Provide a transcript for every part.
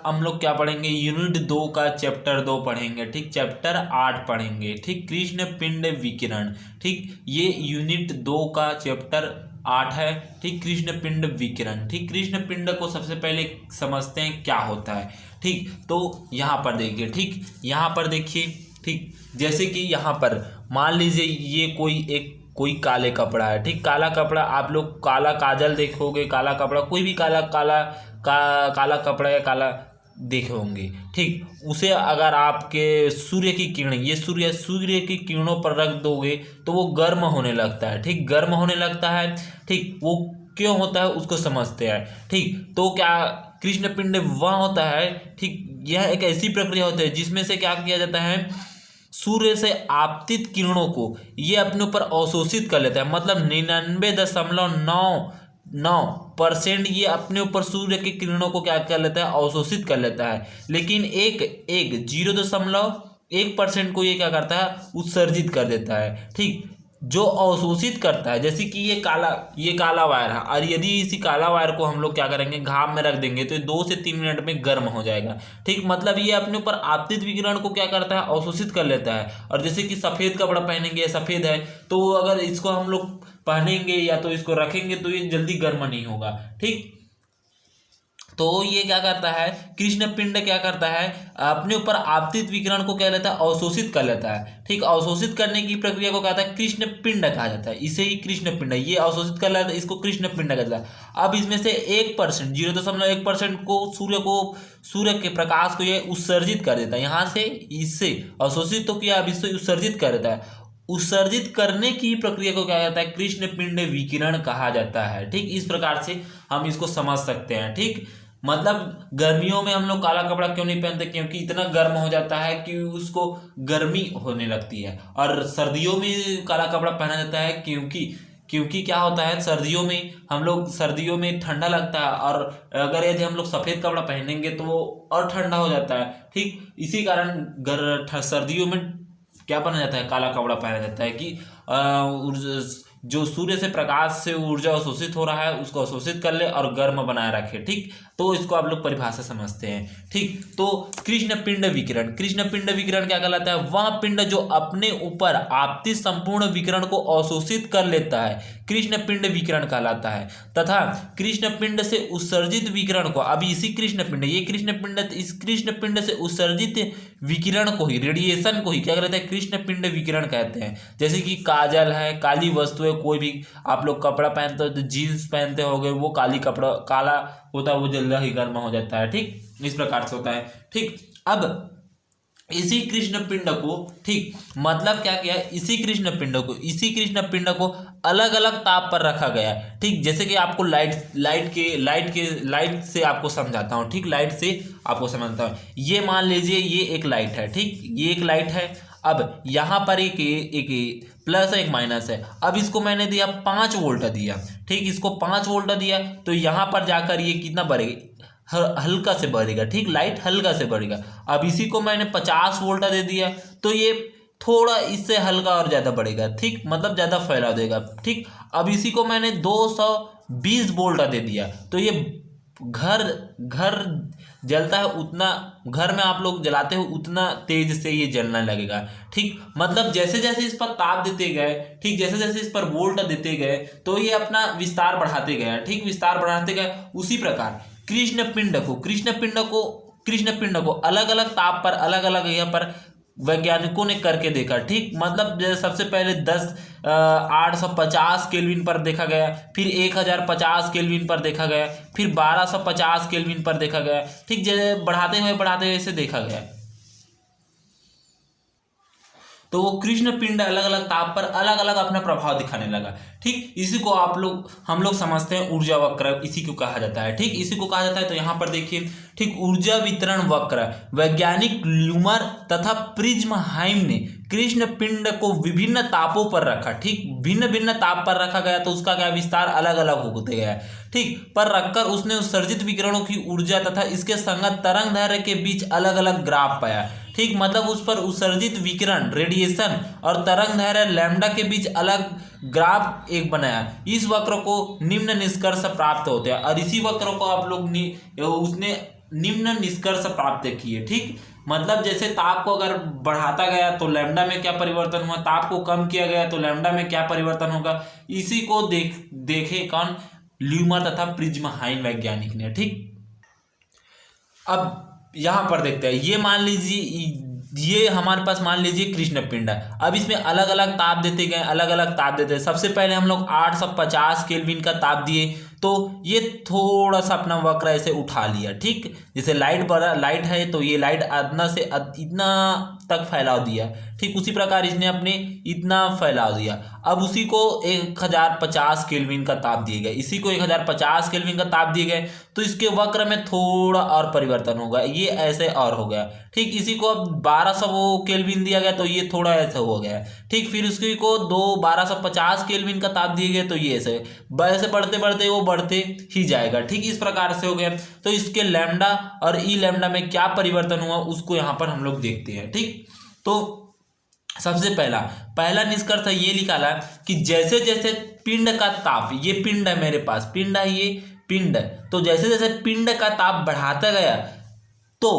हम लोग क्या पढ़ेंगे, यूनिट 2 का चैप्टर 2 पढ़ेंगे। ठीक, चैप्टर 8 पढ़ेंगे। ठीक, कृष्ण पिंड विकिरण। ठीक, ये यूनिट 2 का चैप्टर 8 है। ठीक, कृष्ण पिंड विकिरण। ठीक, कृष्ण पिंड को सबसे पहले समझते हैं क्या होता है। ठीक, तो यहाँ पर देखिए। ठीक, यहाँ पर देखिए। ठीक, जैसे कि यहाँ पर मान लीजिए ये कोई काले कपड़ा है। ठीक, काला कपड़ा, आप लोग काला काजल देखोगे, काला कपड़ा, कोई भी काला काला कपड़ा या काला देखे होंगे। ठीक, उसे अगर आपके सूर्य की किरण, ये सूर्य की किरणों पर रख दोगे तो वो गर्म होने लगता है। ठीक, गर्म होने लगता है। ठीक, वो क्यों होता है उसको समझते हैं। ठीक, तो क्या कृष्ण पिंड वह होता है। ठीक, यह एक ऐसी प्रक्रिया होती है जिसमें से क्या किया जाता है, सूर्य से आपतित किरणों को ये अपने ऊपर अवशोषित कर लेता है। मतलब 99.99% ये अपने ऊपर सूर्य की किरणों को क्या कर लेता है, अवशोषित कर लेता है। लेकिन एक 0.1% को ये क्या करता है, उत्सर्जित कर देता है। ठीक, जो अवशोषित करता है, जैसे कि ये काला वायर है, और यदि इसी काला वायर को हम लोग क्या करेंगे, घाम में रख देंगे तो 2 से 3 मिनट में गर्म हो जाएगा। ठीक, मतलब ये अपने ऊपर आपतित विकिरण को क्या करता है, अवशोषित कर लेता है। और जैसे कि सफ़ेद कपड़ा पहनेंगे, सफ़ेद है तो अगर इसको हम लोग पहनेंगे या तो इसको रखेंगे तो ये जल्दी गर्म नहीं होगा। ठीक, तो ये क्या करता है, कृष्ण पिंड क्या करता है, अपने ऊपर आपतित विकिरण को क्या लेता है, अवशोषित कर लेता है। ठीक, अवशोषित करने की प्रक्रिया को कहता है कृष्ण पिंड कहा जाता है। इसे ही कृष्ण पिंड, ये अवशोषित कर लेता है, इसको कृष्ण पिंड कहता है। अब इसमें से 1%, 0.1% को सूर्य के प्रकाश को ये उत्सर्जित कर देता है। यहाँ से इससे अवशोषित तो किया, अब इससे उत्सर्जित कर देता है। उत्सर्जित करने की प्रक्रिया को क्या कहता है, कृष्ण पिंड विकिरण कहा जाता है। ठीक, इस प्रकार से हम इसको समझ सकते हैं। ठीक, मतलब गर्मियों में हम लोग काला कपड़ा क्यों नहीं पहनते, क्योंकि इतना गर्म हो जाता है कि उसको गर्मी होने लगती है। और सर्दियों में काला कपड़ा पहना जाता है क्योंकि क्या होता है, सर्दियों में ठंडा लगता है, और अगर यदि हम लोग सफ़ेद कपड़ा पहनेंगे तो वो और ठंडा हो जाता है। ठीक, इसी कारण सर्दियों में क्या पहना जाता है, काला कपड़ा पहना जाता है कि जो सूर्य से प्रकाश से ऊर्जा अवशोषित हो रहा है उसको अवशोषित कर ले और गर्म बनाए रखे। ठीक, तो इसको आप लोग परिभाषा समझते हैं। ठीक, तो कृष्ण पिंड विकिरण क्या कहलाता है, वह पिंड जो अपने ऊपर आपतित संपूर्ण विकिरण को अवशोषित कर लेता है, कृष्ण पिंड विकिरण कहलाता है। तथा कृष्ण पिंड से उत्सर्जित विकिरण को, अभी इस कृष्ण पिंड से उत्सर्जित विकिरण को ही, रेडिएशन को ही क्या कहते हैं, कृष्ण पिंड विकिरण कहते हैं। जैसे कि काजल है, काली वस्तु है, कोई भी आप लोग कपड़ा पहनते हो तो जीन्स पहनते होगे, वो काला होता है, वो जल्दी ही गर्म हो जाता है। ठीक, इस प्रकार से होता है। ठीक, अब इसी कृष्ण पिंड को, ठीक, मतलब क्या किया, इसी कृष्ण पिंड को अलग अलग ताप पर रखा गया है। ठीक, जैसे कि आपको लाइट से आपको समझाता हूँ। ठीक, लाइट से आपको समझता हूँ। ये मान लीजिए ये एक लाइट है। ठीक, ये एक लाइट है। अब यहाँ पर एक प्लस है, एक माइनस है। अब इसको मैंने दिया 5 वोल्ट दिया। ठीक, इसको 5 वोल्ट दिया तो यहाँ पर जाकर ये कितना बढ़ेगा, हल्का से बढ़ेगा। ठीक, लाइट हल्का से बढ़ेगा। अब इसी को मैंने 50 वोल्ट दे दिया तो ये थोड़ा इससे हल्का और ज़्यादा बढ़ेगा। ठीक, मतलब ज़्यादा फैलाव देगा। ठीक, अब इसी को मैंने 220 वोल्ट दे दिया तो ये घर जलता है, उतना घर में आप लोग जलाते हो उतना तेज से ये जलने लगेगा। ठीक, मतलब जैसे जैसे इस पर ताप देते गए, ठीक, जैसे जैसे इस पर वोल्ट देते गए तो ये अपना विस्तार बढ़ाते गए। ठीक, विस्तार बढ़ाते गए। उसी प्रकार कृष्ण पिंड को अलग अलग ताप पर, अलग अलग यहाँ पर वैज्ञानिकों ने करके देखा। ठीक, मतलब सबसे पहले 850 केल्विन पर देखा गया, फिर 1050 केल्विन पर देखा गया, फिर 1250 केल्विन पर देखा गया। ठीक, जैसे बढ़ाते हुए इसे देखा गया तो वो कृष्ण पिंड अलग अलग ताप पर अलग अलग अपना प्रभाव दिखाने लगा। ठीक, इसी को हम लोग समझते हैं ऊर्जा वक्र, इसी को कहा जाता है। ठीक, इसी को कहा जाता है। तो यहाँ पर देखिए, ठीक, ऊर्जा वितरण वक्र, वैज्ञानिक ल्यूमर तथा प्रिज्महाइम ने कृष्ण पिंड को विभिन्न तापों पर रखा। ठीक, भिन्न भिन्न ताप पर रखा गया तो उसका क्या विस्तार अलग अलग होते गया। ठीक, पर रखकर उसने उत्सर्जित विकिरणों की ऊर्जा तथा इसके संगत तरंग दैर्घ्य के बीच अलग अलग ग्राफ पाया। ठीक, मतलब उस पर उत्सर्जित विकिरण, रेडिएशन और तरंग दैर्घ्य लैम्डा के बीच अलग ग्राफ एक बनाया, इस वक्र को निम्न निष्कर्ष प्राप्त होते हैं, और इसी वक्र को आप लोग उसने निम्न निष्कर्ष प्राप्त किए। ठीक, मतलब जैसे ताप को अगर बढ़ाता गया तो लैम्डा में क्या परिवर्तन हुआ, ताप को कम किया गया तो लैम्डा में क्या परिवर्तन होगा, इसी को देखे कौन, ल्यूमर तथा प्रिज्महाइन वैज्ञानिक ने। ठीक, अब यहां पर देखते हैं, ये मान लीजिए ये हमारे पास मान लीजिए कृष्ण पिंड है। अब इसमें अलग अलग ताप देते गए, अलग अलग ताप देते हैं। सबसे पहले हम लोग 850 केल्विन का ताप दिए, तो ये थोड़ा सा अपना वक्र ऐसे उठा लिया। ठीक, जैसे लाइट है तो ये लाइट इतना से इतना तक फैलाव दिया। ठीक, उसी प्रकार इसने अपने इतना फैलाव दिया। अब उसी को 1050 केल्विन का ताप दिए गए, इसी को 1050 केल्विन का ताप दिए गए, तो इसके वक्र में थोड़ा और परिवर्तन होगा, ये ऐसे और हो गया। ठीक, इसी को अब 1200 केल्विन दिया गया तो ये थोड़ा ऐसा हो गया। ठीक, फिर उसकी को 1250 केल्विन का ताप दिए गए तो ये ऐसे बढ़ते बढ़ते वो बढ़ते ही जाएगा। ठीक, इस प्रकार से हो गया। तो इसके लैम्डा और ई लैम्डा में क्या परिवर्तन हुआ उसको यहाँ पर हम लोग देखते हैं। ठीक, तो सबसे पहला निष्कर्ष ये निकाला कि जैसे जैसे पिंड का ताप, ये पिंड है मेरे पास, पिंड है, ये पिंड है, तो जैसे जैसे पिंड का ताप बढ़ाता गया तो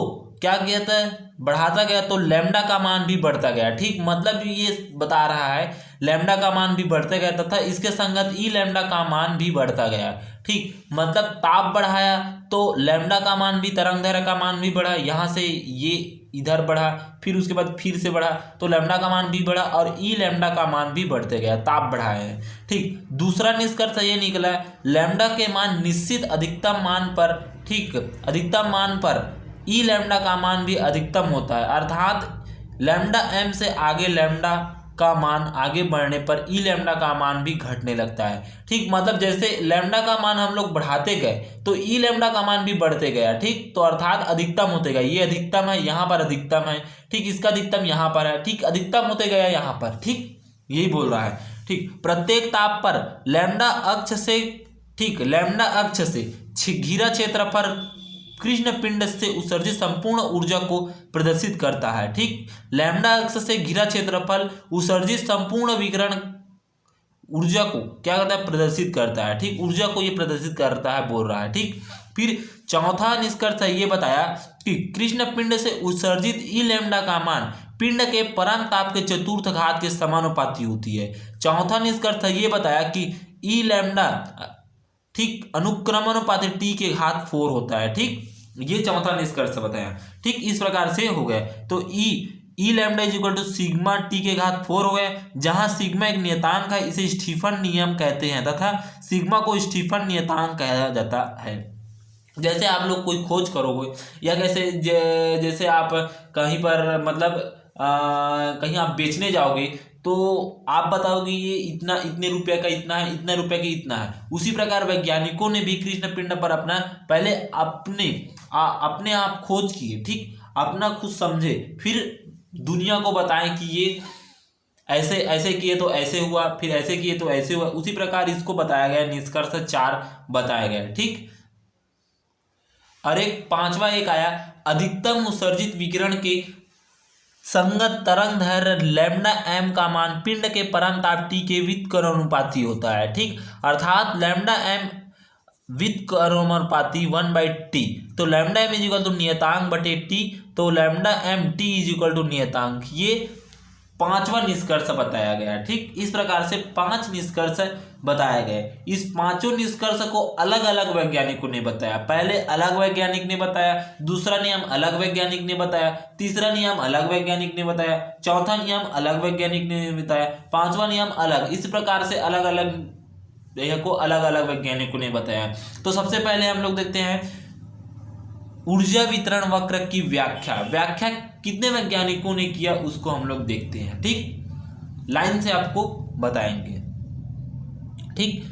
क्या कहता है, बढ़ाता गया तो लैम्डा का मान भी बढ़ता गया। ठीक, मतलब ये बता रहा है लैम्डा का मान भी बढ़ता गया तथा इसके संगत ई लैम्डा का मान भी बढ़ता गया। ठीक, मतलब ताप बढ़ाया तो लैम्डा का मान भी, तरंगदैर्घ्य का मान भी बढ़ा, यहाँ से ये इधर बढ़ा, फिर उसके बाद फिर से बढ़ा तो लैम्डा का मान भी बढ़ा और ई लैम्डा का मान भी बढ़ते गया, ताप बढ़ाया है। ठीक, दूसरा निष्कर्ष ये निकला, लैम्डा के मान निश्चित अधिकतम मान पर, ठीक, अधिकतम मान पर ई लैम्डा का मान भी अधिकतम होता है, अर्थात लैम्डा एम से आगे लैम्डा का मान आगे बढ़ने पर ई लैम्डा का मान भी घटने लगता है। ठीक, मतलब जैसे लैम्डा का मान हम लोग बढ़ाते गए तो ई लैम्डा का मान भी बढ़ते गया। ठीक, तो अर्थात अधिकतम होते गया, ये अधिकतम है, यहाँ पर अधिकतम है। ठीक, इसका अधिकतम यहाँ पर है। ठीक, अधिकतम होते गया यहाँ पर। ठीक, यही बोल रहा है। ठीक, प्रत्येक ताप पर लैम्डा अक्ष से, ठीक, लैम्डा अक्ष से घिरा क्षेत्रफल कृष्ण पिंड से उत्सर्जित संपूर्ण ऊर्जा को प्रदर्शित करता है। ठीक, लैम्डा अक्ष से घिरा क्षेत्रफल उत्सर्जित संपूर्ण विकिरण ऊर्जा को क्या करता है, प्रदर्शित करता है। ठीक, ऊर्जा को ये प्रदर्शित करता है बोल रहा है। ठीक, फिर चौथा निष्कर्ष ये बताया कि कृष्ण पिंड से उत्सर्जित ई लैम्डा का मान पिंड के परम ताप के चतुर्थ घात के समानुपाती होती है। चौथा निष्कर्ष ये बताया कि ई लैम्डा, ठीक, अनुक्रमानुपाती टी के घात 4 होता है। ठीक, ये चौथा निष्कर्ष बताया। ठीक, इस प्रकार से हो गए। तो E lambda is equal to sigma T के घात 4 हो गए, जहां सिग्मा एक नियतांक है, इसे स्टीफन नियम कहते हैं तथा सिग्मा को स्टीफन नियतांक कहा जाता है। जैसे आप लोग कोई खोज करोगे या जैसे आप कहीं पर मतलब कहीं आप बेचने जाओगे तो आप बताओगे ये इतना, इतने रुपए का इतना है, इतने रुपए का इतना है। उसी प्रकार वैज्ञानिकों ने भी कृष्ण पिंड पर अपना पहले अपने आप खोज किए। ठीक, अपना खुद समझे, फिर दुनिया को बताएं कि ये ऐसे ऐसे किए तो ऐसे हुआ, फिर ऐसे किए तो ऐसे हुआ। उसी प्रकार इसको बताया गया, निष्कर्ष 4 बताया गया। ठीक, और एक पांचवा एक आया, अधिकतम उत्सर्जित विकिरण के संगत तरंगदैर्घ्य लैम्डा एम का मान पिंड के परम ताप टी के व्युत्क्रमानुपाती होता है। ठीक, अर्थात लैम्डा एम व्युत्क्रमानुपाती 1/t, तो lambda M is equal to नियतांक बटे टी, तो lambda M T is equal to नियतांक। ये पांचवा निष्कर्ष बताया गया। ठीक, इस प्रकार से 5 निष्कर्ष बताए गए। इस पांचों निष्कर्ष को अलग अलग वैज्ञानिकों ने बताया। पहले अलग वैज्ञानिक ने बताया, दूसरा नियम अलग वैज्ञानिक ने बताया, तीसरा नियम अलग वैज्ञानिक ने बताया, चौथा नियम अलग वैज्ञानिक ने बताया, पांचवा नियम अलग। इस प्रकार से अलग अलग को अलग अलग वैज्ञानिकों ने बताया। तो सबसे पहले हम लोग देखते हैं ऊर्जा वितरण वक्र की व्याख्या कितने वैज्ञानिकों ने किया उसको हम लोग देखते हैं। ठीक, लाइन से आपको बताएंगे। ठीक,